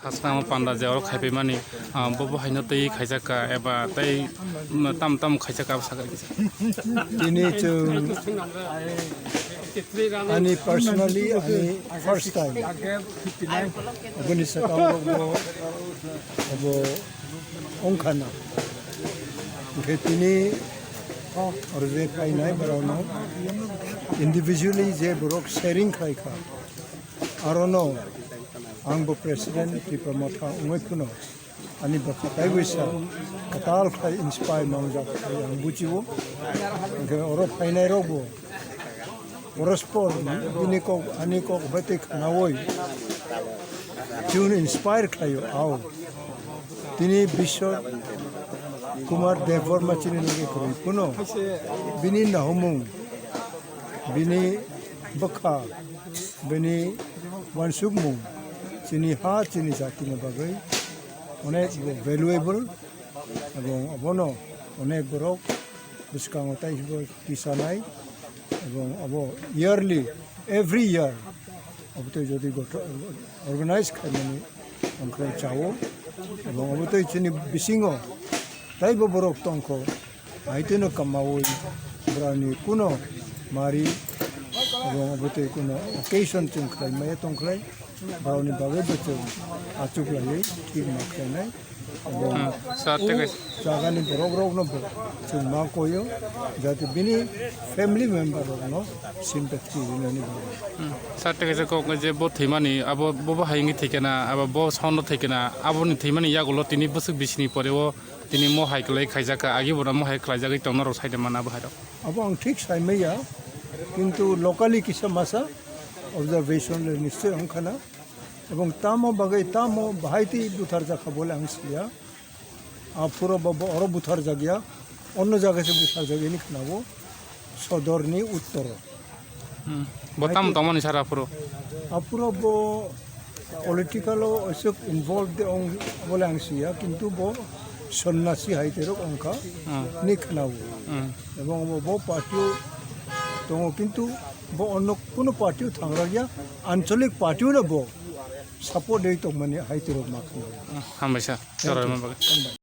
Khasna panda jawab khaipe mani bobo haino tei khaijaka eba tei tam tam khaijaka sagar kisa. Ini ani personally ani first time. Abuni sakang abo ongkana. Ketini orze kai nai barano. Individually je borok sharing kai ka. Arono angbo president di pramata umay puno. Ani bakatai wisa katal kai inspire mangja yang buciwo. Ke oro painai robo. Orospor ini ko ani ko batik nawoi. Tune inspire kayo ao. Tini Bishop Kumar Devarma chini nage kuri puno. Bini nahumung. Bini bakha. Bini wansugmung. Chini ha chini jati na bagai. Onek valuable. Abong abono onek borok. Buskang otai kisanai. এবং abo yearly every year abto jodi organize khamani angkro chawo এবং abto chini bisingo taibo borok tongko aiteno kamawoi brani kuno mari এবং abto kuno occasion chungklai mai tongklai bauni bagai bacho achuklai ঠিক makhnai এবং জাগানি borok rok no chung ma koyo jati bini family member no sympathy ni sate kaise ko je bo thimani abo bo haingi thikena abo bo sono thikena abo ni thimani yagulo tini busuk bisini poreo tini mo haiklai khaijaka agi bora mo haiklai jagai tongna ro saide mana bo hairo abo ang ঠিক সাইমেয়া কিন্তু locally কিছু মাসা observation নিশ্চয় অংখানা এবং তামো বাগাই তামো ভাইতি বুথার জাখা বলে আংসিয়া পুরো or বুথার জাগিয়া অন্য জায়গা সে বুথার জাগিয়ে নি খানাবো সদরনি উত্তর botam tomani sara puro পুরো পলিটিক্যাল অসক ইনভলভ অং বলে আংসিয়া কিন্তু ব সন্ন্যাসী হাইতেরক অংকা নি খানাবো এবং বো পার্টিও তো কিন্তু ব অন্য কোনো পার্টিও থাংরা গিয়া আঞ্চলিক পার্টিও না ব সাপোর্ট দেই তো মানে হাইতেরক মাখনা হামেশা চরয়